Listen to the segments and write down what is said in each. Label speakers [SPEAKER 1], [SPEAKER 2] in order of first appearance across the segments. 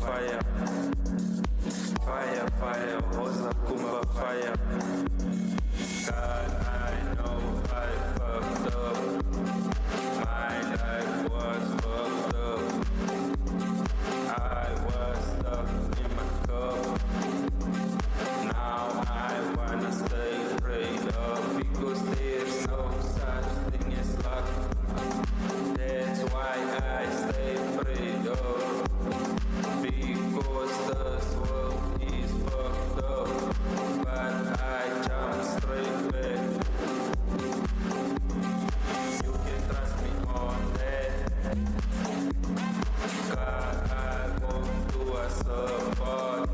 [SPEAKER 1] fire. Fire, fire, Woza Kumba, fire. God, I know I fucked up. My life was fucked up. I was stuck in my cup. Now I wanna stay prayed up, because there's no such thing as luck. That's why I stay prayed up, because this world is fucked up. But I jump straight back. You can trust me on that. God, I won't do a support,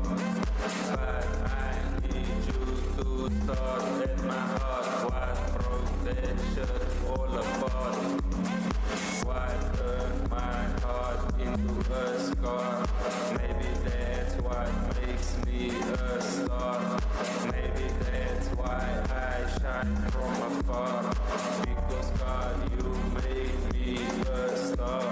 [SPEAKER 1] but I need you to start at my heart. What broke that shit all apart? What turned my heart into a scar? Maybe that's what makes me a star. Maybe that's why I shine from afar, because God, you made me a star.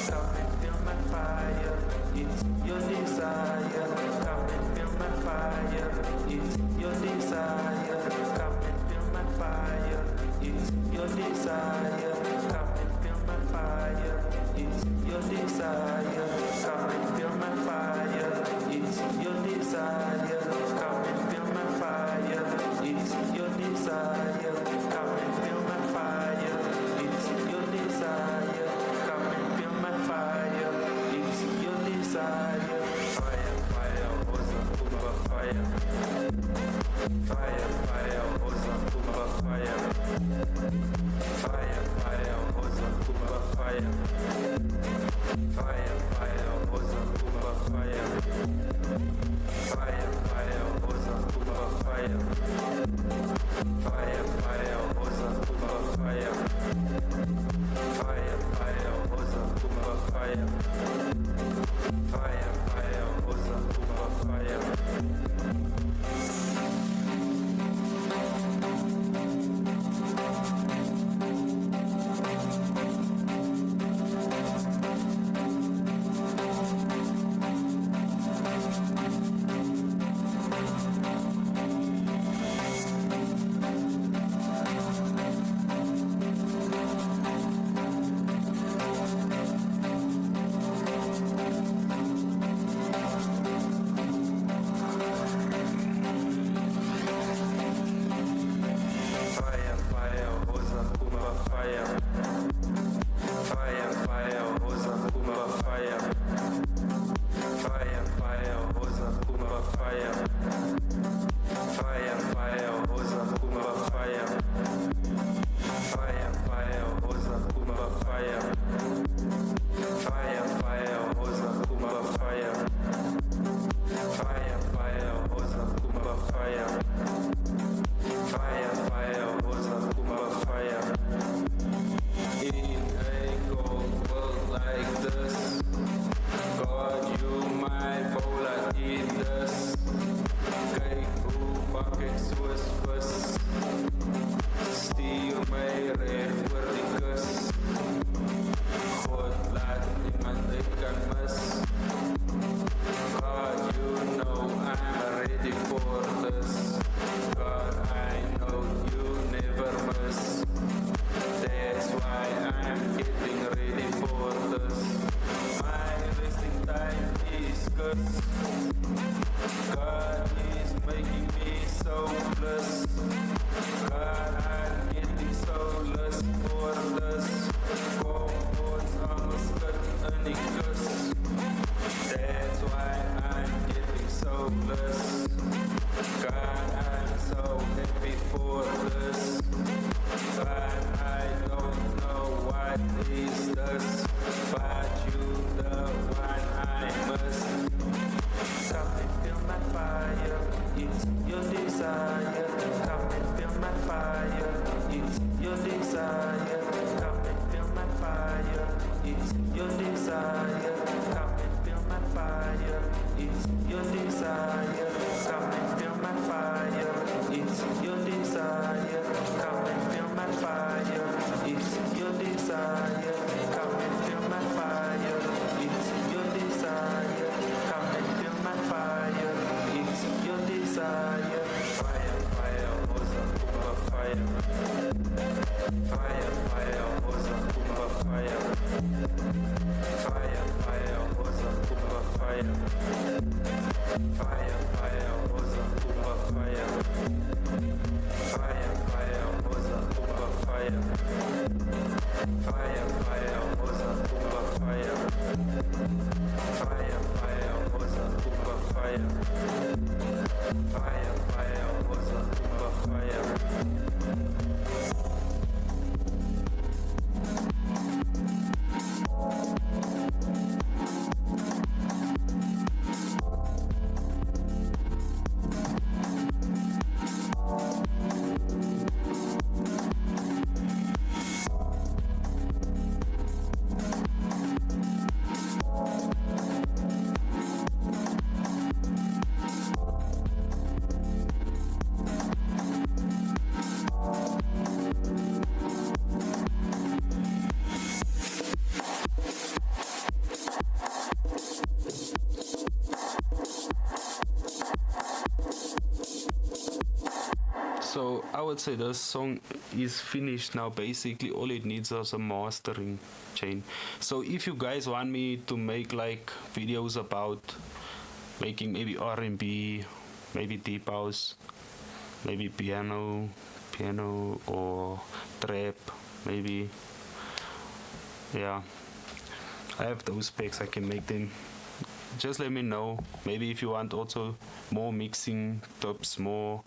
[SPEAKER 1] Come and feel my fire, it's your desire. Come and feel my fire, it's your desire. Come and feel my fire, it's your desire. Come and feel my fire, it's your desire. Come and feel my fire, it's your desire. Come and feel my fire, it's your desire. Come and feel my fire, it's your desire. Come and feel my fire, it's your desire. Fire, fire, Woza Kumba, fire. Fire, fire, Woza Kumba, fire. Fire, fire, Woza Kumba, fire. Fire. fire. Fire, fire, Woza Kumba fire. Fire, fire, Woza Kumba fire. Fire, fire, Woza Kumba fire. Fire, fire, Woza Kumba fire. Fire, fire, Woza Kumba fire. So I would say this song is finished now. Basically all it needs is a mastering chain. So if you guys want me to make like videos about making maybe R&B, maybe deep house, maybe piano or trap, maybe, yeah, I have those specs, I can make them. Just let me know. Maybe if you want also more mixing tips, more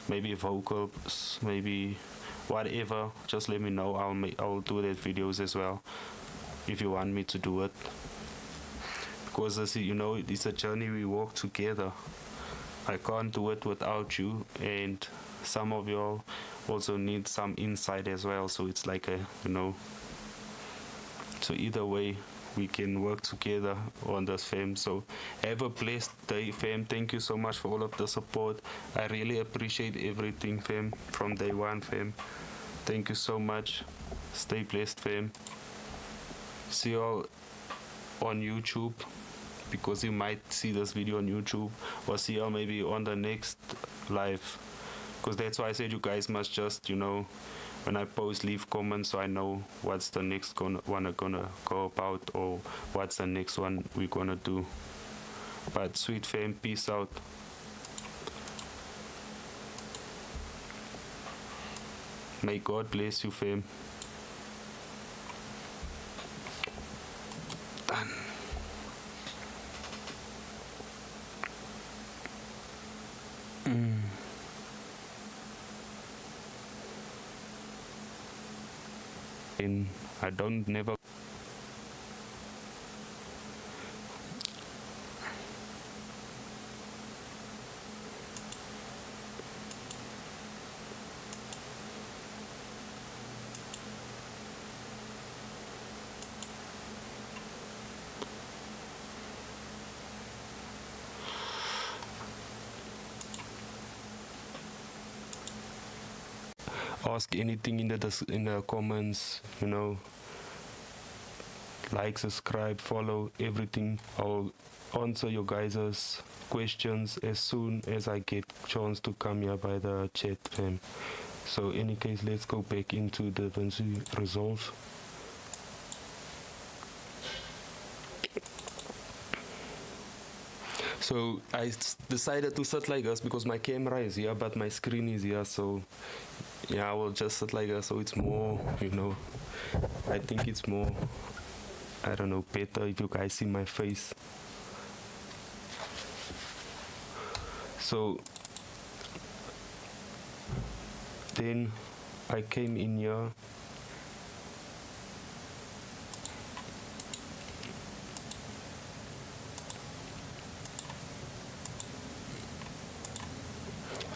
[SPEAKER 1] maybe vocals, maybe whatever, just let me know. I'll do that videos as well if you want me to do it, because as you know, it's a journey we walk together. I can't do it without you, and some of y'all also need some insight as well, so it's like a, you know, so either way we can work together on this, fam. So have a blessed day, fam. Thank you so much for all of the support. I really appreciate everything, fam, from day one, fam. Thank you so much. Stay blessed, fam. See you all on YouTube, because you might see this video on YouTube, or see you all maybe on the next live, because that's why I said you guys must just, you know, when I post, leave comments so I know what's the next one gonna go about, or what's the next one we're gonna do. But sweet fam, peace out. May God bless you, fam. Done. And I don't never ask anything in the comments, you know. Like, subscribe, follow, everything. I'll answer your guys' questions as soon as I get chance to come here by the chat, fam. So in any case, let's go back into the DaVinci Resolve. So I decided to sit like this because my camera is here but my screen is here, so yeah, I will just sit like this, so it's more, you know, I think it's more, I don't know, better if you guys see my face. So then I came in here,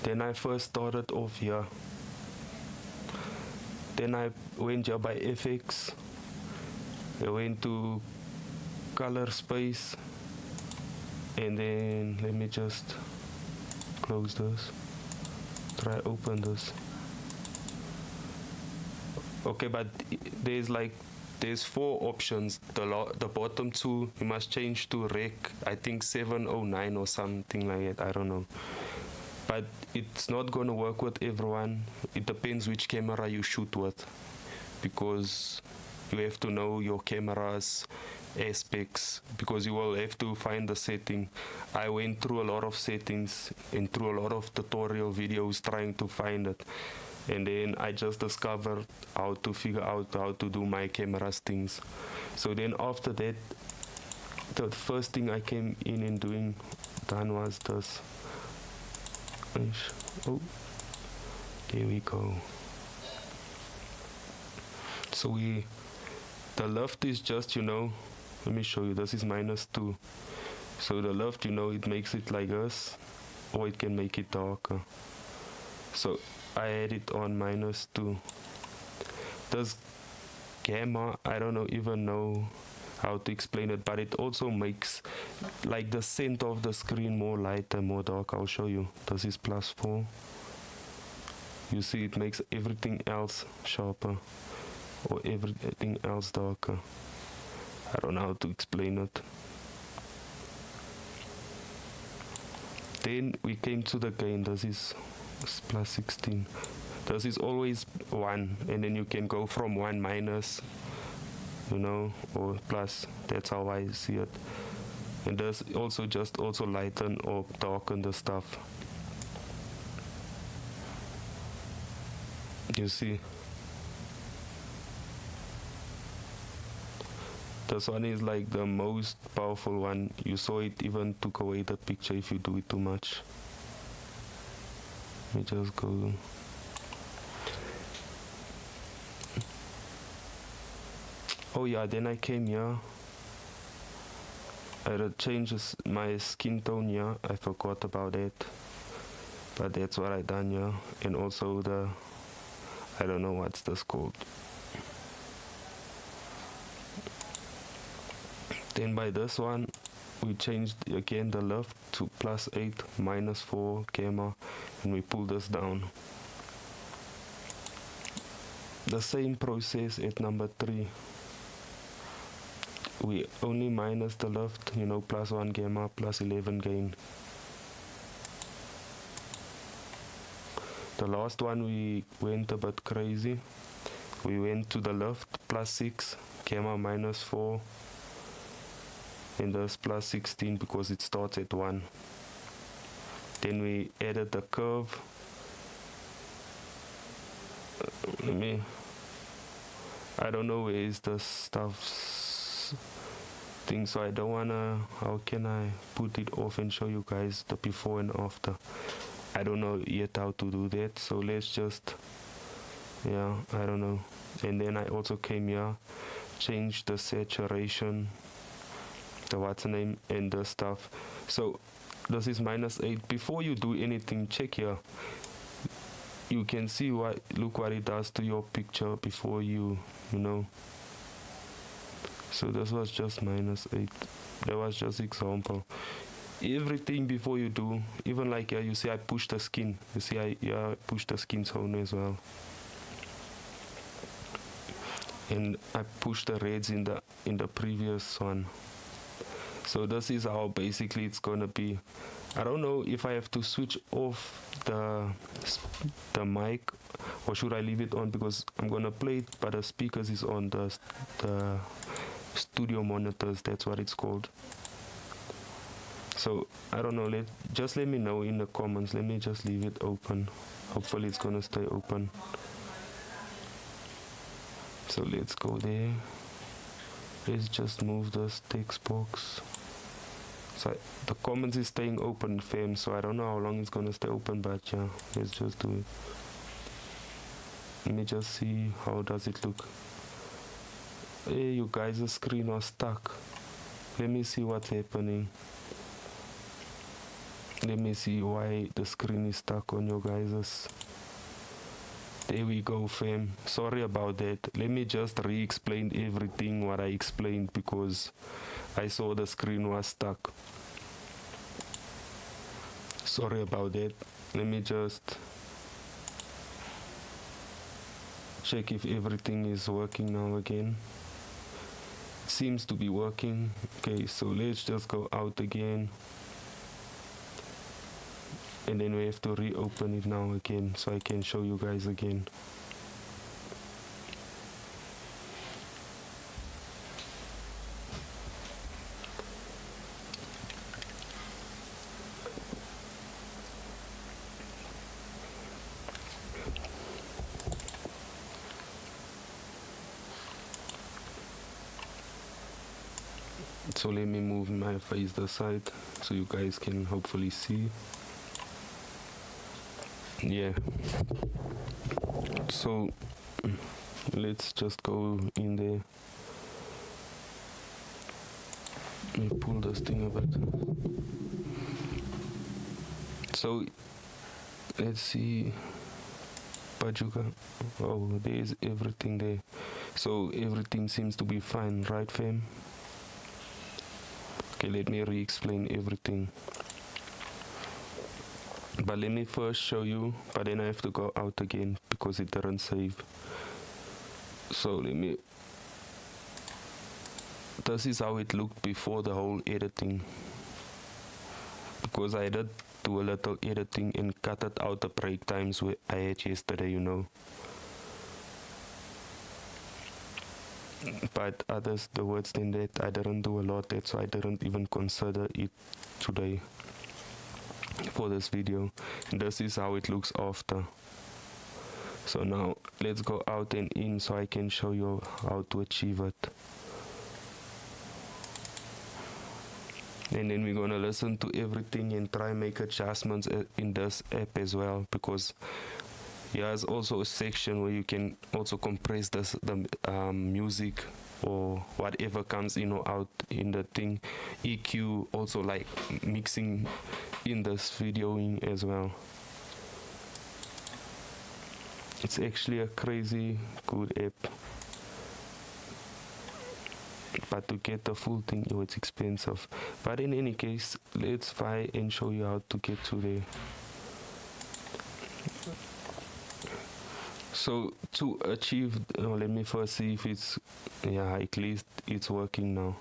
[SPEAKER 1] then I first started off here, then I went here by FX, I went to color space, and then let me just close this, try open this. Okay, but there's 4 options. The bottom 2 you must change to rec, I think 709 or something like that, I don't know. But it's not gonna work with everyone. It depends which camera you shoot with, because you have to know your camera's
[SPEAKER 2] aspects, because you will have to find the setting. I went through a lot of settings and through a lot of tutorial videos trying to find it, and then I just discovered how to figure out how to do my camera's things. So then after that, the first thing I came in and done was this. Oh, there we go. So the left is just, let me show you, this is -2. So the left, it makes it like this, or it can make it darker. So I had it on -2. This gamma, I don't even know how to explain it, but it also makes like the center of the screen more lighter, more dark. I'll show you. This is +4. You see, it makes everything else sharper, or everything else darker. I don't know how to explain it. Then we came to the gain. This is +16. This is always 1, and then you can go from 1 minus, or plus. That's how I see it. And this also lighten or darken the stuff. You see, this one is like the most powerful one. You saw it even took away the picture if you do it too much. Let me just go. Oh yeah, then I came here. I had changed my skin tone here. I forgot about it, but that's what I done here. And also I don't know what's this called. Then by this one, we changed again the left to +8, -4 gamma, and we pull this down. The same process at number 3. We only minus the left, +1 gamma, +11 gain. The last one we went a bit crazy. We went to the left, +6 gamma, -4, and this +16 because it starts at 1. Then we added the curve. I don't know where is the stuff thing, so I don't wanna, how can I put it off and show you guys the before and after. I don't know yet how to do that, so let's just, I don't know. And then I also came here, changed the saturation, the what's the name, and the stuff. So this is -8. Before you do anything, check here. You can see look what it does to your picture before you know. So this was just -8. That was just example. Everything before you do, even like here, you see I push the skin. You see I push the skin tone as well. And I push the reds in the previous one. So this is how basically it's gonna be. I don't know if I have to switch off the mic or should I leave it on, because I'm gonna play it, but the speakers is on the studio monitors. That's what it's called. So I don't know. Just let me know in the comments. Let me just leave it open. Hopefully it's gonna stay open. So let's go there. Let's just move this text box. So the comments is staying open, fam, so I don't know how long it's gonna stay open, but yeah, let's just do it. Let me just see how does it look. Hey, you guys, the screen was stuck. Let me see what's happening. Let me see why the screen is stuck on your guys's. There we go, fam. Sorry about that. Let me just re-explain everything what I explained, because I saw the screen was stuck. Sorry about that. Let me just check if everything is working now again. It seems to be working. Okay, so let's just go out again. And then we have to reopen it now again so I can show you guys again. So let me move my face this side so you guys can hopefully see. Yeah, so let's just go in there. Let me pull this thing a bit. So let's see. Pajuka. Oh, there's everything there. So everything seems to be fine, right, fam? Okay, let me re-explain everything. But let me first show you, but then I have to go out again because it didn't save. So let me, this is how it looked before the whole editing. Because I did do a little editing and cut it out the break times where I had yesterday, you know. But others, the words than that, I didn't do a lot that, so I didn't even consider it today for this video. And this is how it looks after. So now let's go out and in so I can show you how to achieve it. And then we're gonna listen to everything and try make adjustments in this app as well, because there's also a section where you can also compress the music or whatever comes in or out in the thing. EQ also like mixing in this videoing as well. It's actually a crazy good app. But to get the full thing, it's expensive. But in any case, let's try and show you how to get to there. So to achieve, let me first see if it's, yeah, at least it's working now.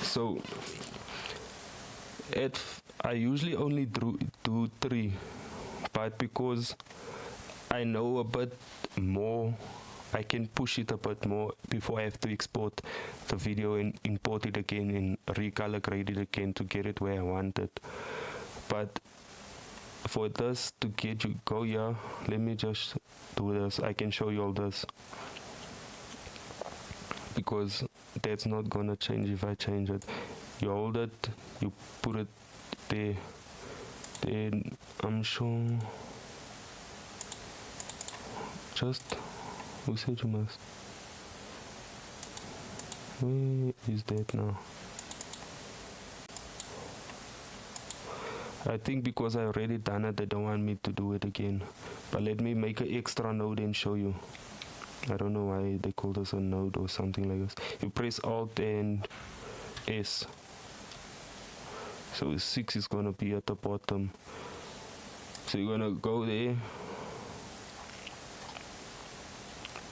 [SPEAKER 2] So I usually only do 3, but because I know a bit more, I can push it a bit more before I have to export the video and import it again and recolor grade it again to get it where I want it. But for this to get you go here, let me just do this. I can show you all this because that's not gonna change if I change it. You hold it, you put it there, then I'm sure just, who said you must? Where is that now? I think because I already done it, they don't want me to do it again. But let me make an extra node and show you. I don't know why they call this a node or something like this. You press Alt and S. So 6 is gonna be at the bottom. So you're gonna go there,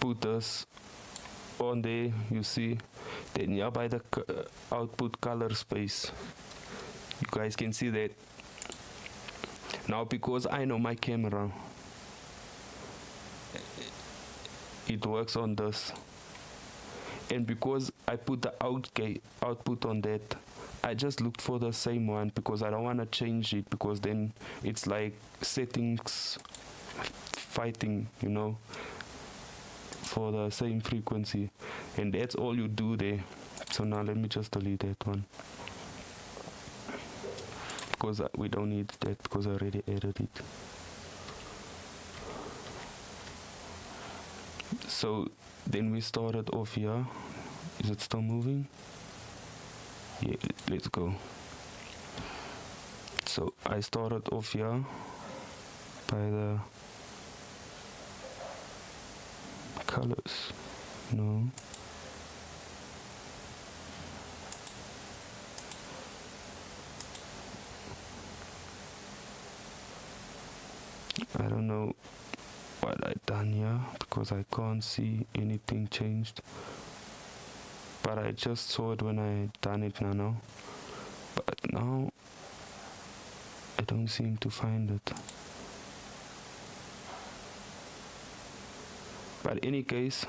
[SPEAKER 2] put this on there, you see, then here by the output color space, you guys can see that. Now because I know my camera, it works on this, and because I put the output on that, I just looked for the same one because I don't want to change it, because then it's like settings fighting, you know, for the same frequency, and that's all you do there. So now let me just delete that one because we don't need that because I already added it. So then we started off here. Is it still moving? Yeah, let's go. So I started off here by the colors. No. I don't know what I done here because I can't see anything changed. But I just saw it when I done it now. But now I don't seem to find it. But in any case,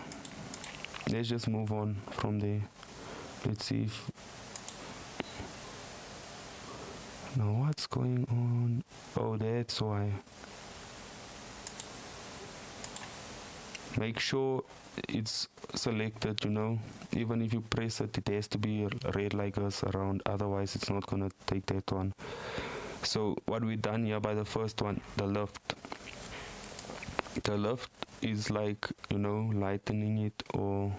[SPEAKER 2] let's just move on from there. Let's see if... Now what's going on? Oh, that's why. make sure it's selected, you know. Even if you press it, it has to be red like us around, otherwise it's not gonna take that one. So what we done here by the first one, the left is like, you know, lightening it or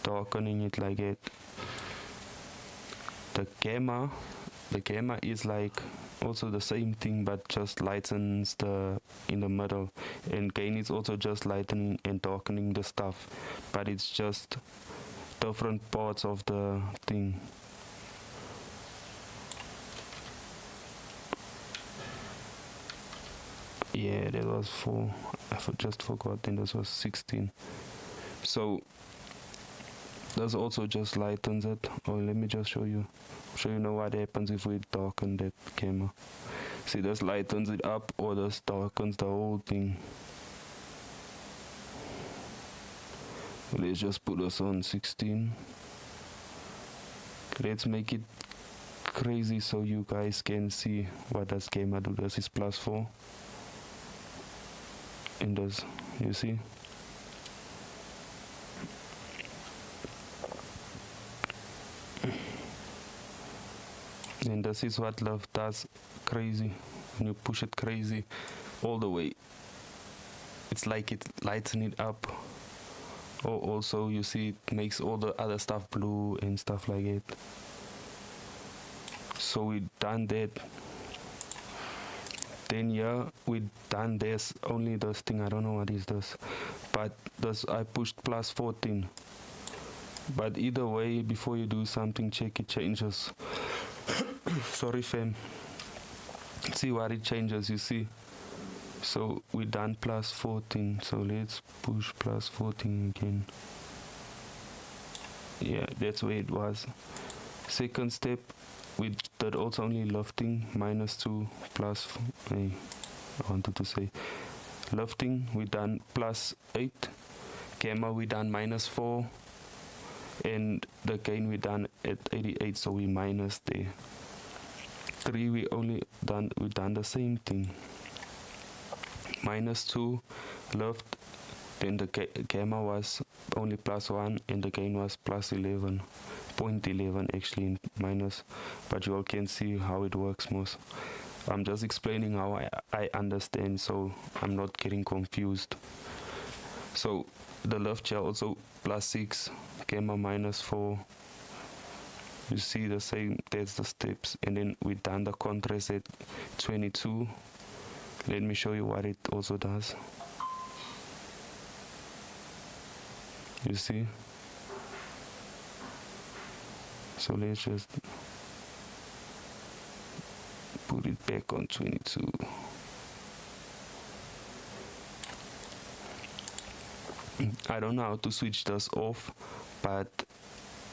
[SPEAKER 2] darkening it like that. The gamma is like also the same thing, but just lightens the in the middle, and gain is also just lightening and darkening the stuff, but it's just different parts of the thing. Yeah, that was 4. I just forgot, and this was 16. So this also just lightens it. Oh, let me just show you know what happens if we darken that camera. See, this lightens it up, or this darkens the whole thing. Let's just put us on 16. Let's make it crazy so you guys can see what does camera do. This is +4. And this, you see? And this is what love does crazy. When you push it crazy all the way, it's like it lightens it up. Or also you see it makes all the other stuff blue and stuff like it. So we done that. Then yeah, we done this, only this thing, I don't know what is this, but this I pushed +14. But either way, before you do something, check it changes. Sorry fam. See what it changes, you see. So we done +14, so let's push +14 again. Yeah, that's where it was. Second step, we did also only lifting, -2 plus, I wanted to say lifting, we done +8, gamma we done -4, and the gain we done at 88, so we minus there. 3 we done the same thing, -2 lift, then the gamma was only +1 and the gain was +11. 0.11 actually in minus, but you all can see how it works most. I'm just explaining how I understand, so I'm not getting confused. So the left chair also +6, gamma -4. You see the same, that's the steps. And then we done the contrast at 22. Let me show you what it also does. You see? So let's just put it back on 22. I don't know how to switch this off, but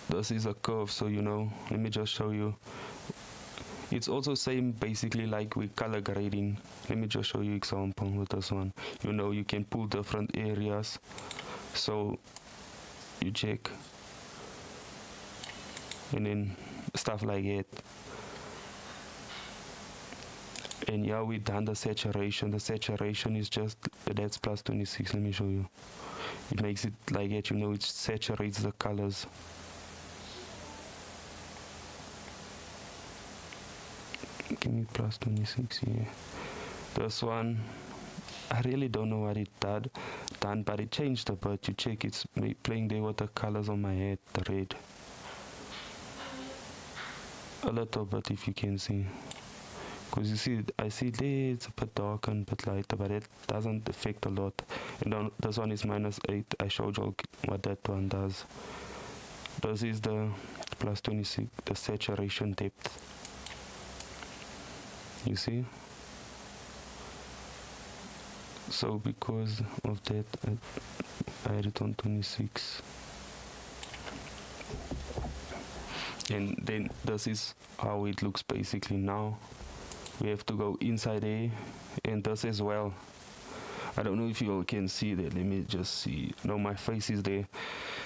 [SPEAKER 2] this is a curve, so you know, let me just show you. It's also same basically like with color grading. Let me just show you example with this one. You know, you can pull different areas, so you check, and then stuff like that. And yeah, we done the saturation. The saturation is just, that's +26. Let me show you. It makes it like that, you know, it saturates the colors. Give me +26 here. This one, I really don't know what it done, but it changed a bit. You check, it's playing there with the colors on my head, the red. A little bit, if you can see. Because you see, I see there it's a bit dark and a bit lighter, but it doesn't affect a lot. And then this one is -8. I showed you what that one does. This is the +26, the saturation depth. You see? So because of that, I had it on 26. And then this is how it looks basically now. We have to go inside there, and this as well. I don't know if you all can see that. Let me just see. No, my face is there.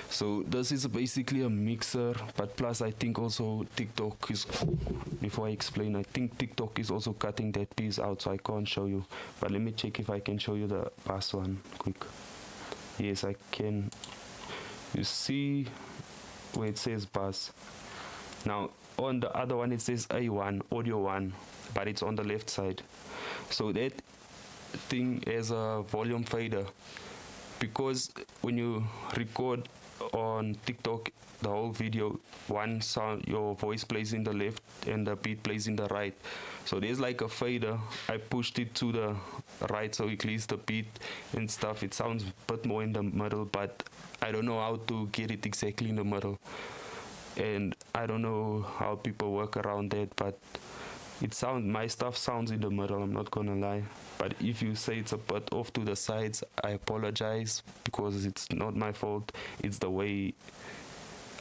[SPEAKER 2] So this is basically a mixer, but plus I think also TikTok is, before I explain, I think TikTok is also cutting that piece out, so I can't show you. But let me check if I can show you the past one quick. Yes, I can. You see where it says bass. Now on the other one it says A1, audio 1, but it's on the left side. So that thing has a volume fader, because when you record on TikTok the whole video, one sound, your voice plays in the left and the beat plays in the right. So there's like a fader. I pushed it to the right so it clears the beat and stuff. It sounds a bit more in the middle, but I don't know how to get it exactly in the middle. And I don't know how people work around that, but my stuff sounds in the middle, I'm not gonna lie. But if you say it's a bit off to the sides, I apologize, because it's not my fault. It's the way,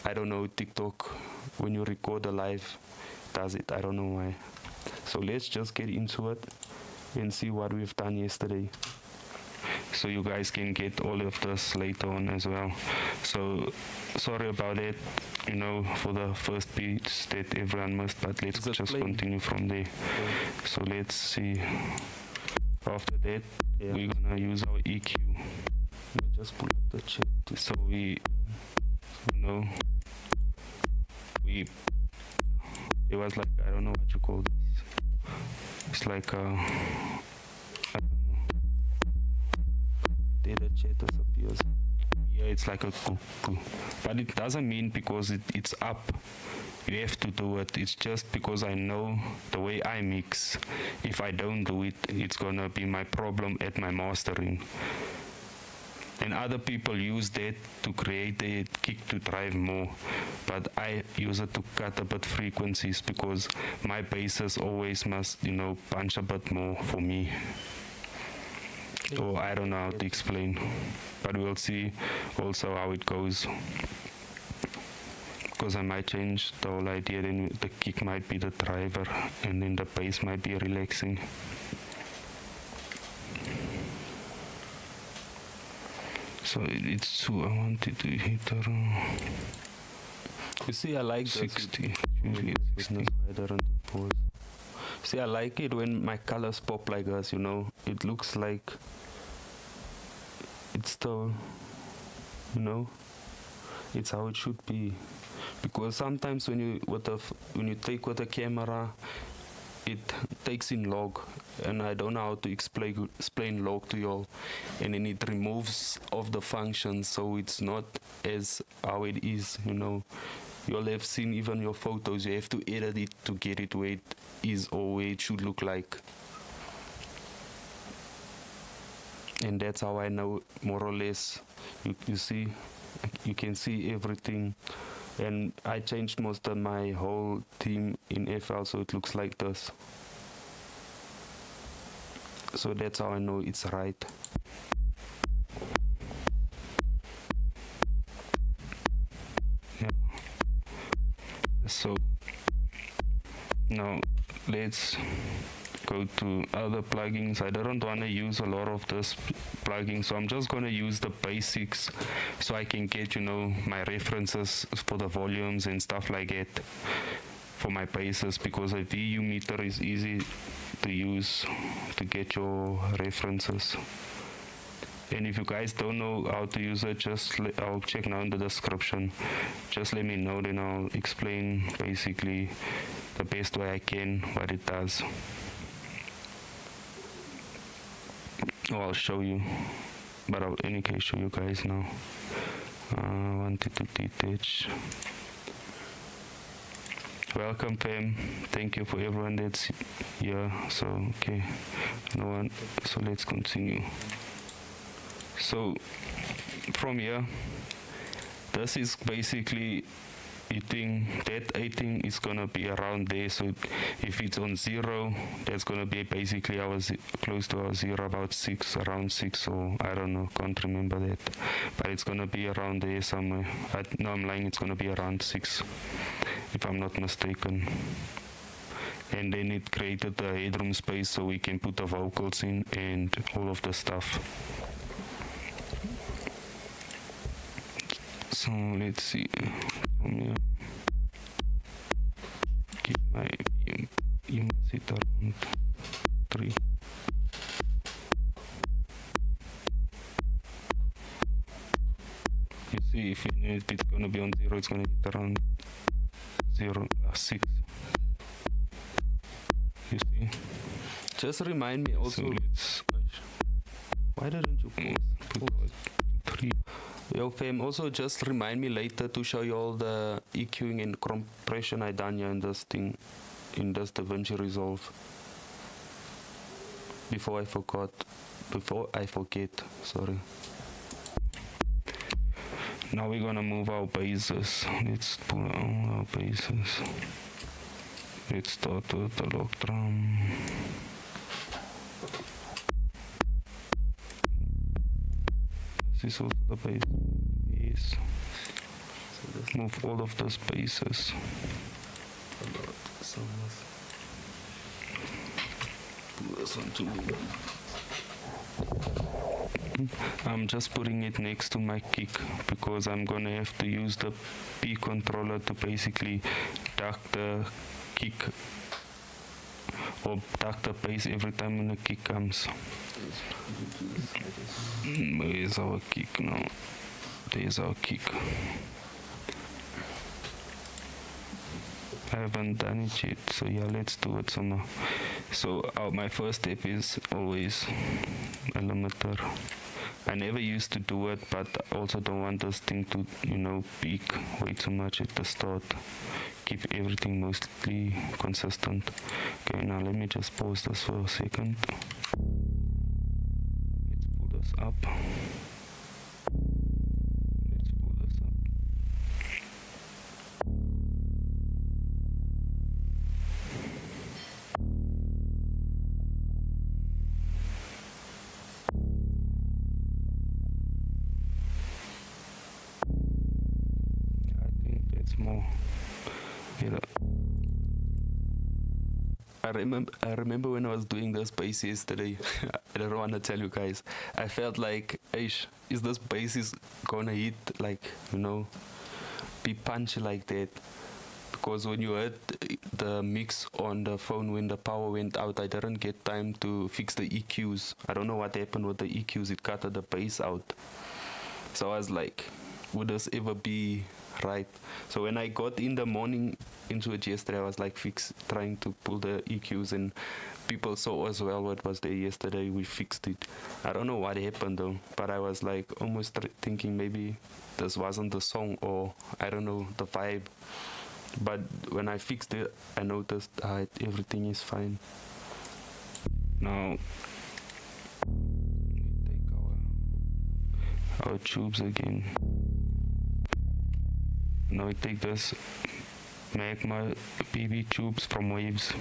[SPEAKER 2] I don't know, TikTok, when you record a live, does it. I don't know why. So let's just get into it and see what we've done yesterday, so you guys can get all of this later on as well. So sorry about it, for the first beats that everyone missed, but let's just continue from there. So let's see. After that, we're gonna use our EQ. Let me just pull up the chat. So it was like, I don't know what you call this. It's like I don't know. There the chat disappears. Yeah, it's like a cuckoo. But it doesn't mean because it's up, you have to do it. It's just because I know the way I mix. If I don't do it, it's gonna be my problem at my mastering. And other people use that to create a kick to drive more, but I use it to cut a bit frequencies, because my basses always must, punch a bit more for me. Or I don't know how to explain, but we'll see also how it goes. Because I might change the whole idea, then the kick might be the driver, and then the bass might be relaxing. So it's 2, I wanted to hit around.
[SPEAKER 1] You see, I like
[SPEAKER 2] 60. Usually it's 60. I don't pause.
[SPEAKER 1] See, I like it when my colors pop like this, It looks like it's still, it's how it should be. Because sometimes when you take with a camera, it takes in log, and I don't know how to explain log to y'all, and then it removes of the function, so it's not as how it is. You'll have seen even your photos, you have to edit it to get it where it is or where it should look like. And that's how I know more or less. You see, you can see everything. And I changed most of my whole theme in FL, so it looks like this. So that's how I know it's right. Yeah. So now let's go to other plugins. I don't want to use a lot of this plugin, so I'm just going to use the basics so I can get my references for the volumes and stuff like that for my basses, because a VU meter is easy to use to get your references. And if you guys don't know how to use it, I'll check now in the description. Just let me know, then I'll explain basically the best way I can what it does. Or I'll show you, but I'll in any case show you guys now. I wanted to detach. Welcome, fam. Thank you for everyone that's here. So okay, no one. So let's continue. So from here, this is basically eating is gonna be around there. So if it's on 0, that's gonna be basically close to our 0, about 6, around 6, or I don't know, can't remember that, but it's gonna be around there somewhere. No, I'm lying, it's gonna be around 6 if I'm not mistaken. And then it created the headroom space so we can put the vocals in and all of the stuff. So let's see from here. Keep my set around 3.
[SPEAKER 2] if it's gonna be on 0, it's gonna hit around 6. You see? Just remind me also. So let's. Why didn't you pause? 3. Yo, fam, also just remind me later to show you all the EQing and compression I done here in this thing, in this DaVinci Resolve. Before I forget, sorry. Now we're gonna move our bases. Let's pull out our bases. Let's start with the log drum. This is also the base. Yes. So let's move all of those bases. I'm just putting it next to my kick because I'm gonna have to use the P controller to basically duck the kick or duck the bass every time when the kick comes. Where's our kick now? There's our kick. I haven't done it yet, so yeah, let's do it somehow. So my first step is always a limiter. I never used to do it, but I also don't want this thing to, peak way too much at the start. Keep everything mostly consistent. Okay, now let me just pause this for a second. Let's pull this up. Let's pull this up. More. Yeah. I remember when I was doing this bass yesterday. I don't want to tell you guys. I felt like, is this bass is gonna hit be punchy like that? Because when you heard the mix on the phone when the power went out, I didn't get time to fix the EQs. I don't know what happened with the EQs. It cut the bass out. So I was like, would this ever be right? So when I got in the morning into it yesterday, I was like trying to pull the EQs, and people saw as well what was there yesterday. We fixed it. I don't know what happened though, but I was like almost thinking maybe this wasn't the song, or I don't know, the vibe. But when I fixed it, I noticed everything is fine. Now we take our tubes again. Now we take this magma PV tubes from Waves.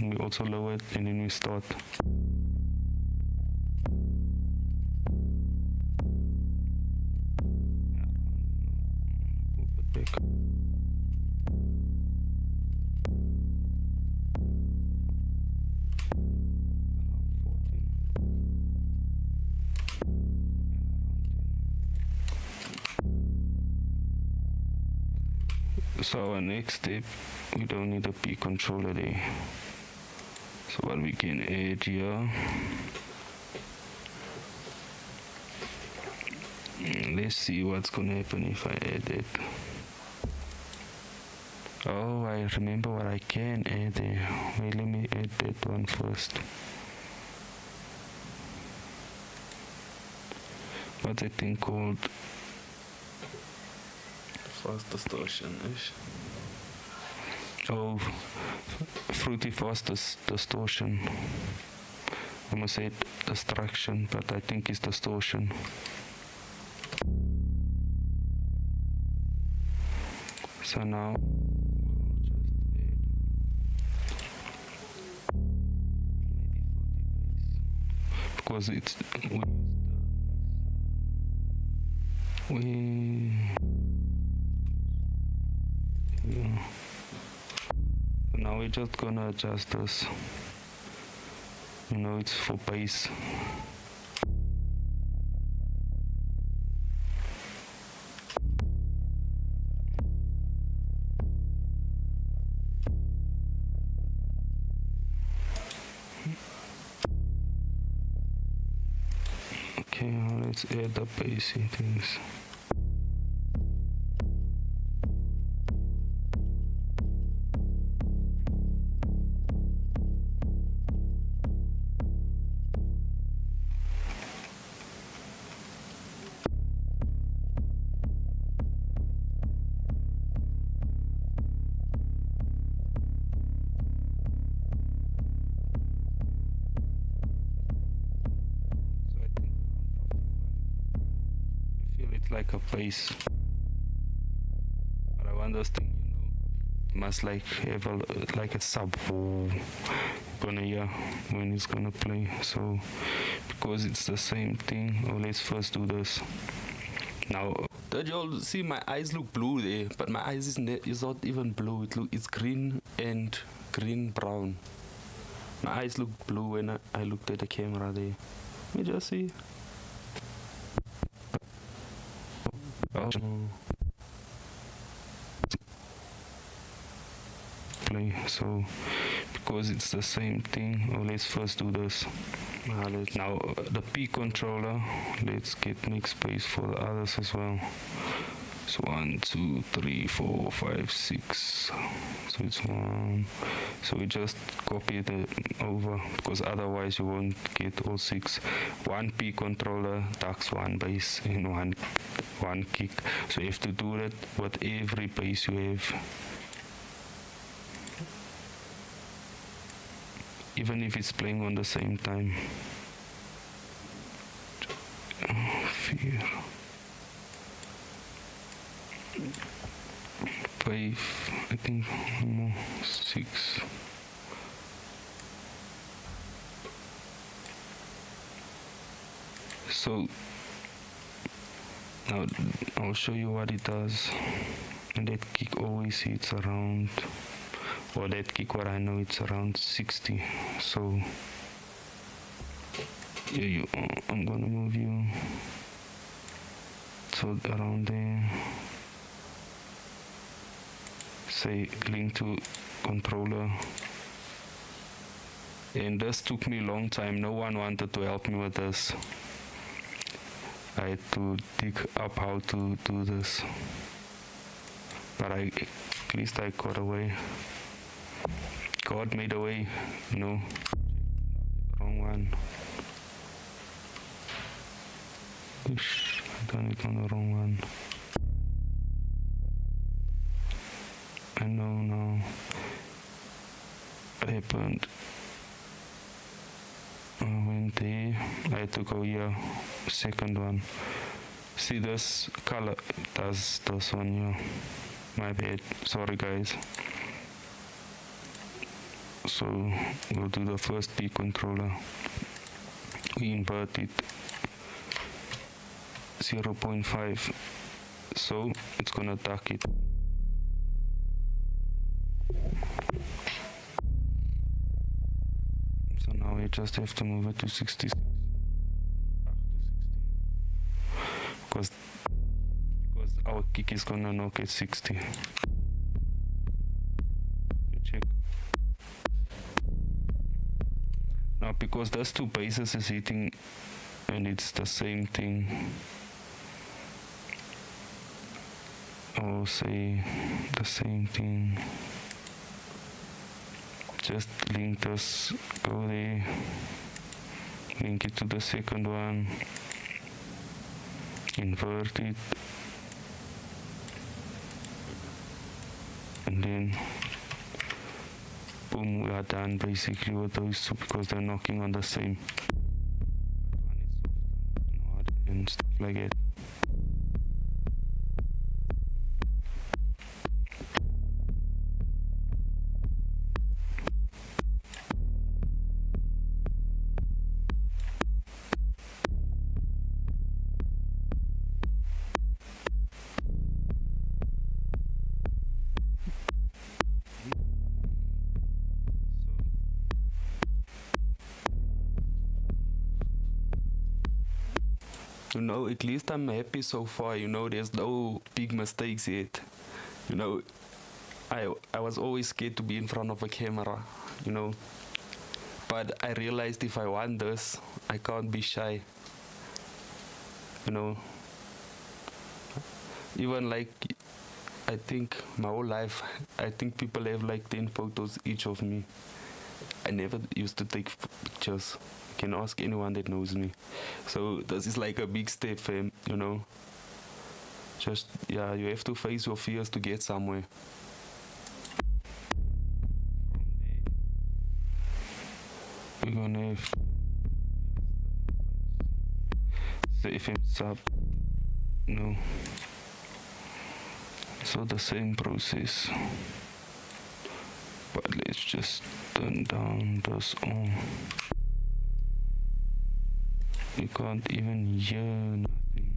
[SPEAKER 2] We also lower it and then we start. Back. So our next step, we don't need a P controller there. So what we can add here, let's see what's gonna happen if I add it. Oh, I remember what I can add there. Wait, let me add that one first. What's that thing called? Fast distortion-ish. Oh, fruity fast distortion. I must say distraction, but I think it's distortion. So now we'll just add maybe 40 bass because it's now we're just gonna adjust this. It's for bass. Okay, let's add the bassy things. like a bass. But I want this thing, must like have like a sub gonna hear when it's gonna play. So because it's the same thing, let's first do this. Now, did you all see my eyes look blue there? But my eyes is not even blue. It's green and green brown. My eyes look blue when I looked at the camera there. Let me just see. Oh. Play. So because it's the same thing, let's first do this. Now the P controller, let's get mix space for the others as well. So 1, 2, 3, 4, 5, 6. So it's 1. So we just copy it over because otherwise you won't get all 6. 1 P controller, tax 1 bass and one kick. So you have to do that with every bass you have. Even if it's playing on the same time. Fear. 5, I think more, 6. So now I'll show you what it does. And that kick always hits around, or that kick, what I know, it's around 60. So yeah, I'm gonna move you so around there. Say link to controller. And this took me a long time. No one wanted to help me with this. I had to dig up how to do this. But at least I got away. God made a way, Wrong one. Oosh, I done it on the wrong one. I know now what happened. I went there, I had to go here, second one. See this color, does this one here. My bad, sorry guys. So we'll do the first P controller. We invert it 0.5, so it's gonna duck it. So now we just have to move it to 66. Because our kick is gonna knock at 60. Check. Now because those two basses is hitting and it's the same thing, I'll say the same thing. Just link this, go there, link it to the second one, invert it, and then boom, we are done basically with those two because they're knocking on the same and stuff like that. At least I'm happy so far, there's no big mistakes yet. I was always scared to be in front of a camera, but I realized if I want this, I can't be shy, even like, I think my whole life, I think people have like 10 photos each of me. I never used to take pictures. Can ask anyone that knows me. So this is like a big step, fam, Just, you have to face your fears to get somewhere. We're gonna have the FM sub No. So the same process. But let's just turn down this on. You can't even hear nothing.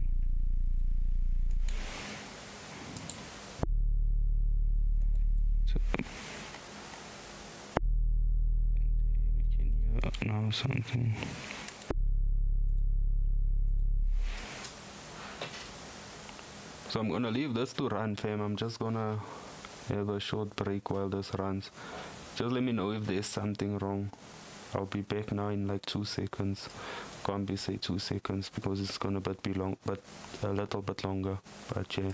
[SPEAKER 2] So, we can hear now something. So I'm gonna leave this to run, fam. I'm just gonna have a short break while this runs. Just let me know if there's something wrong. I'll be back now in like 2 seconds. Can't be say 2 seconds because it's gonna be long, but a little bit longer. But yeah.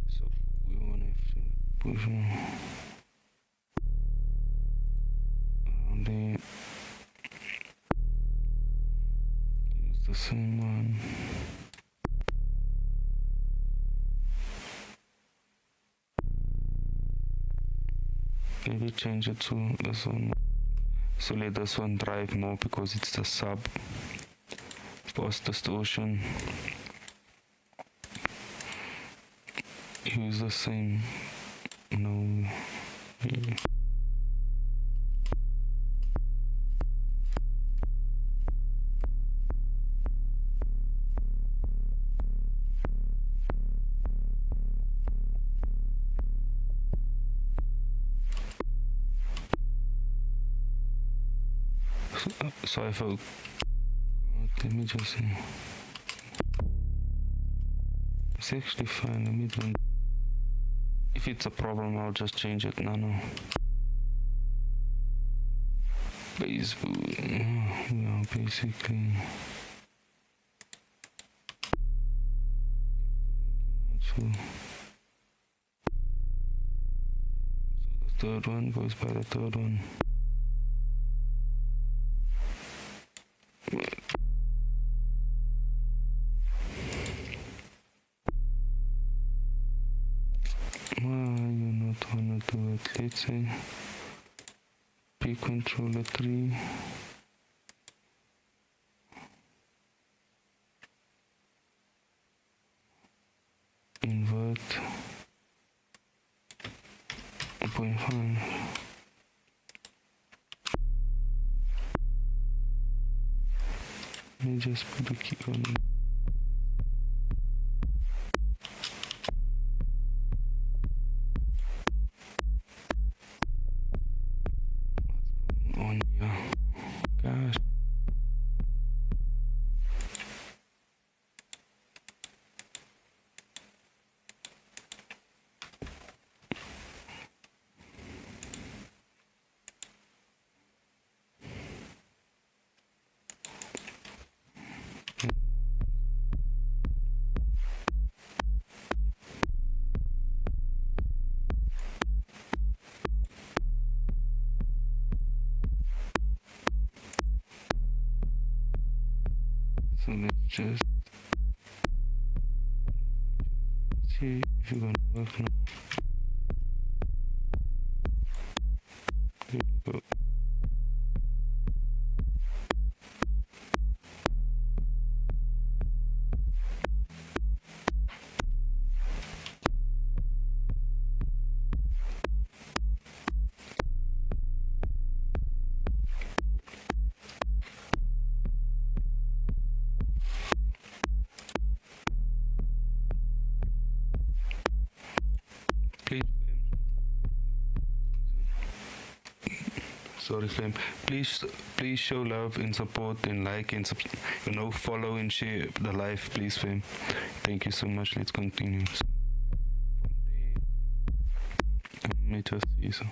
[SPEAKER 2] So we won't have to push around there. Use the same one. Maybe change it to this one. So let this one drive more because it's the sub. Post distortion. Use the same. No. Yeah. So I forgot. Let me just see. It's actually fine. Let me do. If it's a problem, I'll just change it. No. Facebook. Yeah, basically. So the third one goes by the third one. Why you not wanna do it? Let's say P controller 3. Invert 0.5. Let me just put the key on it. What's going on here? Gosh. So let's just see if you're gonna work now. There you go. Please, sorry, fam. Please show love and support and like and follow and share the live, please, fam. Thank you so much. Let's continue. So, from there, let me just see so.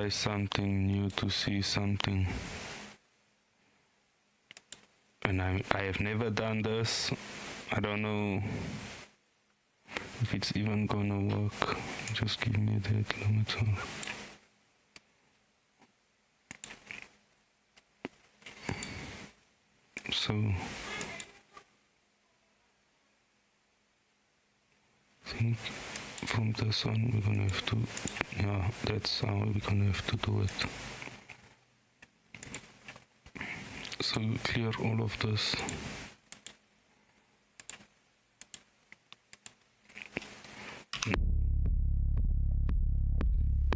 [SPEAKER 2] try something new, to see something. And I have never done this. I don't know if it's even gonna work. Just give me that limiter. So I think from this on we're gonna have to, yeah, that's how we're gonna have to do it. So clear all of this.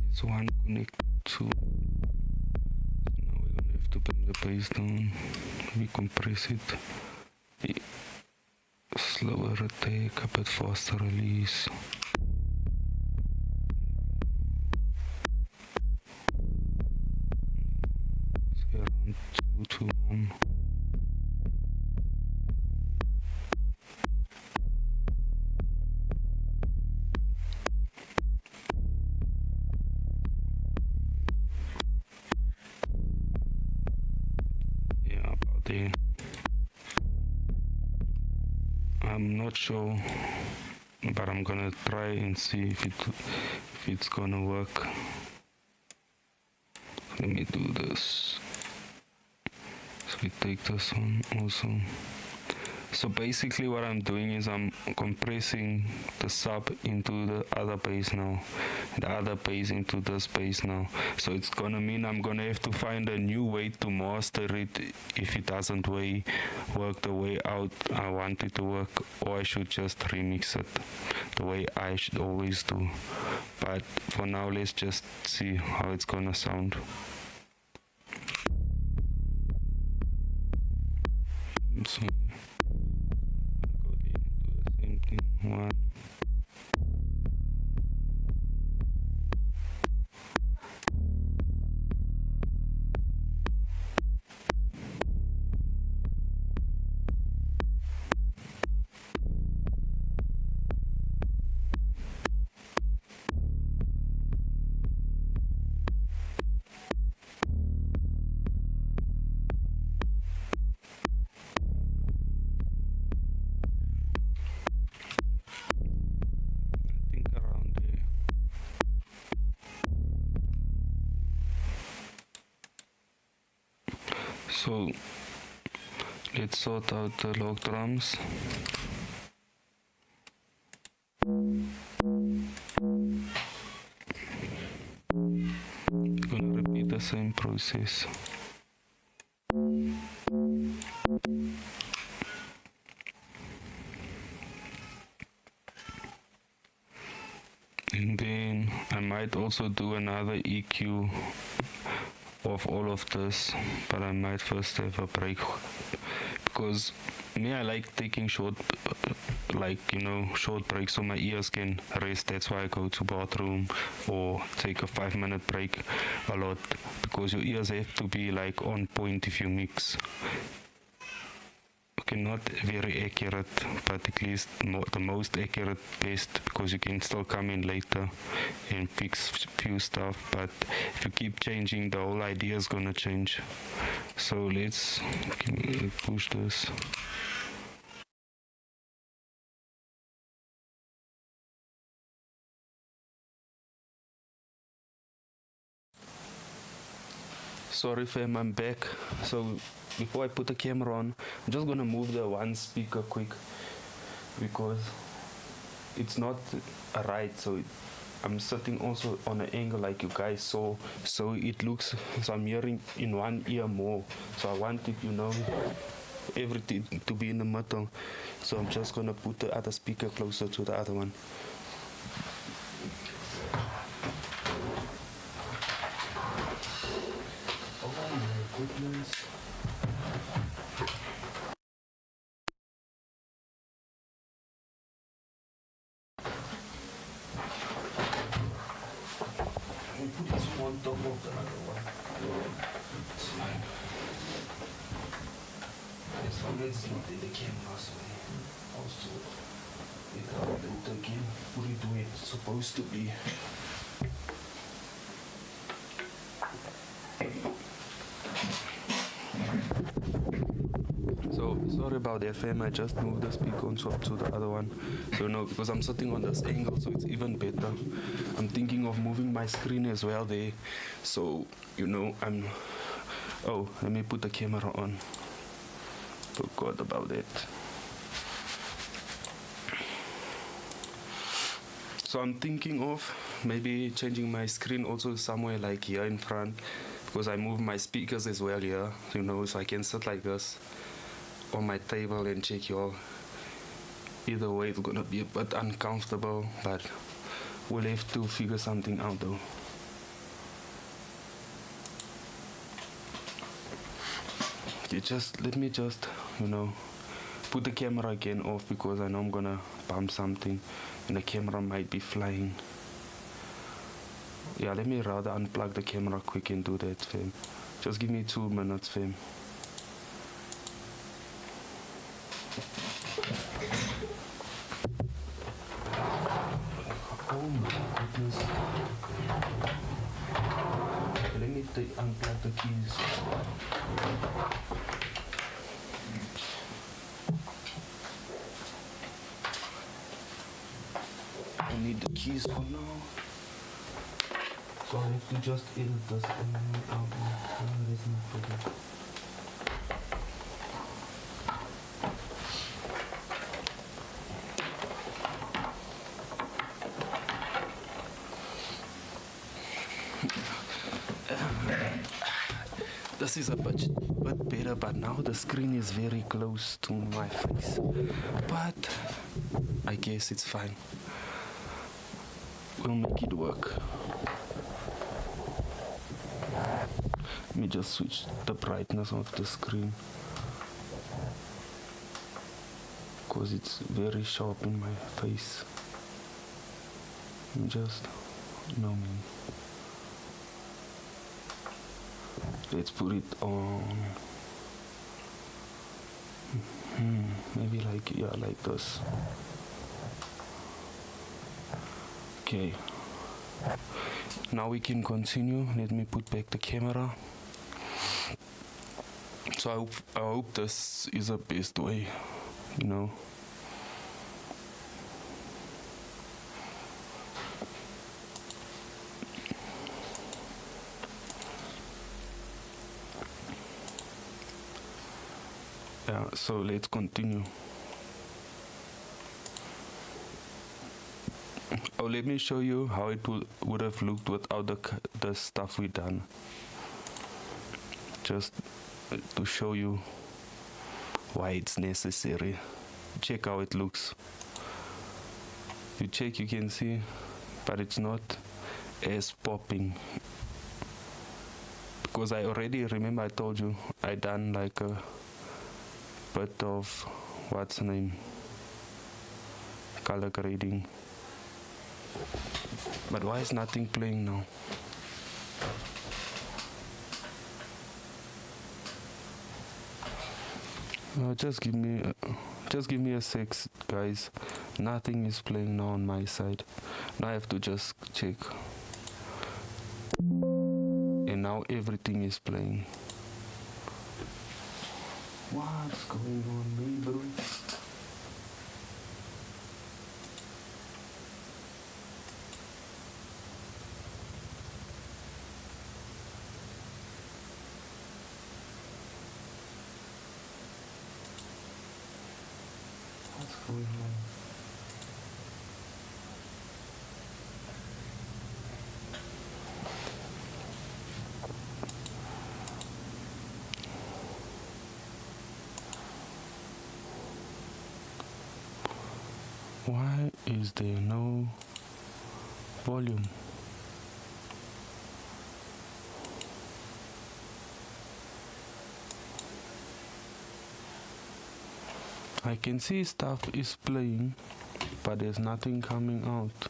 [SPEAKER 2] This one connected to, so now we're gonna have to bring the bass down, recompress it, slower attack, a bit faster release. So around 2 to 1. Yeah, about there. I'm not sure, but I'm gonna try and see if it's gonna work. Let me do this. So we take this one also. So basically what I'm doing is I'm compressing the sub into the other bass now, the other bass into this bass now. So it's gonna mean I'm gonna have to find a new way to master it if it doesn't work the way out I want it to work, or I should just remix it the way I should always do. But for now, let's just see how it's gonna sound. So go there, do the same thing. One. I think around there. So let's sort out the log drums. We're gonna repeat the same process. And then I might also do another EQ of all of this, but I might first have a break, because me, I like taking short breaks so my ears can rest. That's why I go to bathroom or take a 5-minute break a lot, because your ears have to be like on point if you mix. Okay, not very accurate, but at least the most accurate best, because you can still come in later and fix few stuff, but if you keep changing, the whole idea is gonna change. So let's push this. Sorry fam, I'm back. So before I put the camera on, I'm just gonna move the one speaker quick, because it's not right. So I'm sitting also on an angle like you guys saw, so it looks, so I'm hearing in one ear more. So I want it, everything to be in the middle. So I'm just gonna put the other speaker closer to the other one. Oh my goodness. I put this one on top of the other one. It's fine. As long as it's not in the camera, so also without it again, put it where it's supposed to be. So sorry about that, fam. I just moved the speaker on swap to the other one. So no, because I'm sitting on this angle, so it's even better. I'm thinking of moving my screen as well there. So I'm. Oh, let me put the camera on. Forgot about that. So I'm thinking of maybe changing my screen also somewhere like here in front, because I move my speakers as well here, so I can sit like this on my table and check y'all. Either way, it's gonna be a bit uncomfortable, but we'll have to figure something out though. Okay, let me put the camera again off, because I know I'm gonna bump something and the camera might be flying. Yeah, let me rather unplug the camera quick and do that, fam. Just give me 2 minutes, fam. Oh my goodness. Okay, let me unplug the keys. I need the keys for now. So I have to just edit this out. There's no problem. This is a bit better, but now the screen is very close to my face. But I guess it's fine. We'll make it work. Let me just switch the brightness of the screen, because it's very sharp in my face. Let's put it on. Maybe like this. Okay. Now we can continue. Let me put back the camera. So I hope this is the best way, Yeah, so let's continue. Oh, let me show you how it would have looked without the stuff we done. Just to show you why it's necessary. Check how it looks. You can see, but it's not as popping. Because I already remember I told you I done like a bit of what's the name, color grading. But why is nothing playing now? Just give me a sec, guys. Nothing is playing now on my side. Now I have to just check. And now everything is playing. What's going on, me, bro? What's going on? Why is there no volume? I can see stuff is playing, but there's nothing coming out.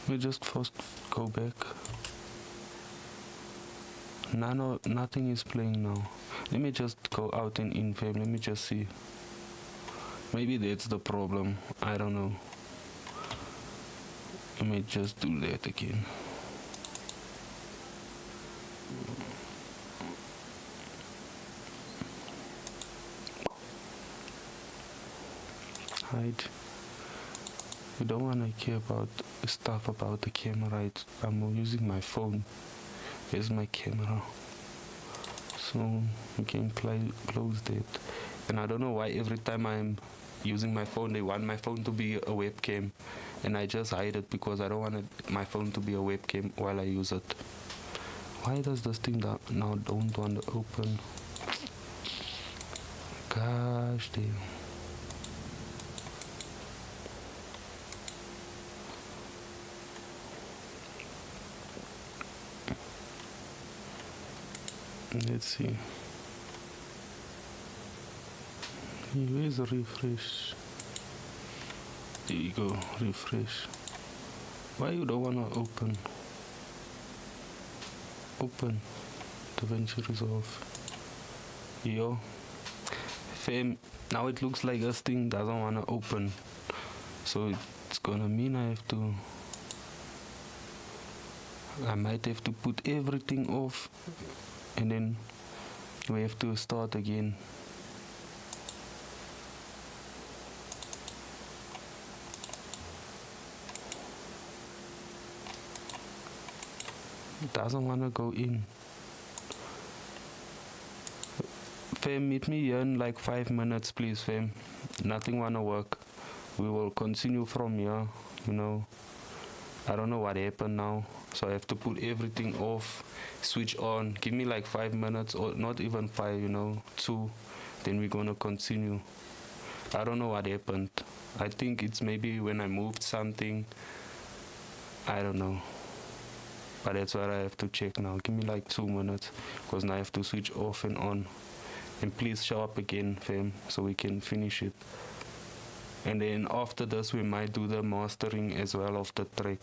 [SPEAKER 2] Let me just first go back. Nothing is playing now. Let me just go out and in fame. Let me just see. Maybe that's the problem. I don't know. Let me just do that again. right? You don't want to care about stuff about the camera. I'm using my phone. Here's my camera. So you can close that. And I don't know why every time I'm using my phone, they want my phone to be a webcam. And I just hide it because I don't want my phone to be a webcam while I use it. Why does this thing now don't want to open? Gosh damn. Let's see. Where's the refresh? There you go, refresh. Why you don't wanna open? Open DaVinci Resolve. Yo. Fam, now it looks like this thing doesn't wanna open. So it's gonna mean I might have to put everything off and then we have to start again. It doesn't want to go in. Fam, meet me here in like 5 minutes, please, fam. Nothing wanna work. We will continue from here, you know. I don't know what happened now. So I have to put everything off, switch on. Give me like 5 minutes, or not even 5, you know, 2. Then we're gonna continue. I don't know what happened. I think it's maybe when I moved something. I don't know. But that's what I have to check now. Give me like 2 minutes, because now I have to switch off and on. And please show up again, fam, so we can finish it. And then after this, we might do the mastering as well of the track,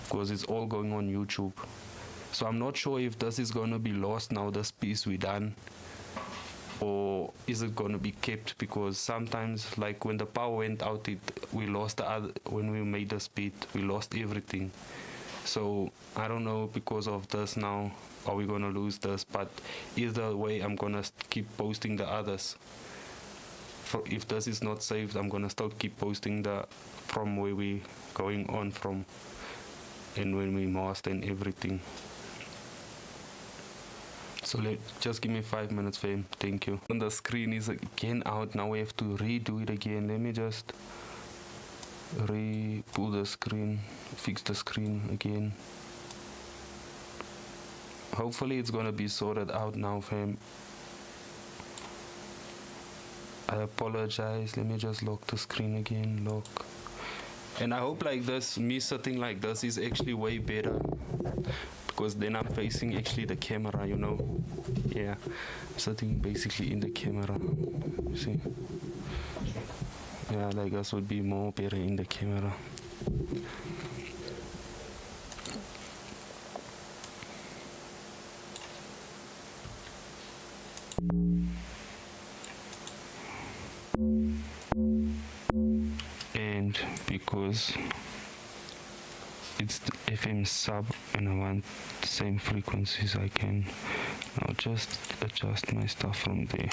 [SPEAKER 2] because it's all going on YouTube. So I'm not sure if this is going to be lost now, this piece we done, or is it going to be kept, because sometimes, like when the power went out, we lost the other. When we made the speed, we lost everything. So I don't know, because of this now, are we going to lose this? But either way, I'm going to keep posting the others. If this is not saved, I'm going to still keep posting from where we going on from, and when we master and everything. So just give me 5 minutes, fam. Thank you. And the screen is again out. Now we have to redo it again. Let me just pull the screen, fix the screen again. Hopefully it's gonna be sorted out now, fam. I apologize. Let me just lock the screen again. Lock. And I hope like this, me sitting like this is actually way better, because then I'm facing actually the camera, you know. Yeah, I'm sitting basically in the camera. See? Yeah, like this would be more better in the camera. And because it's the FM sub and I want the same frequencies, I can now just adjust my stuff from there.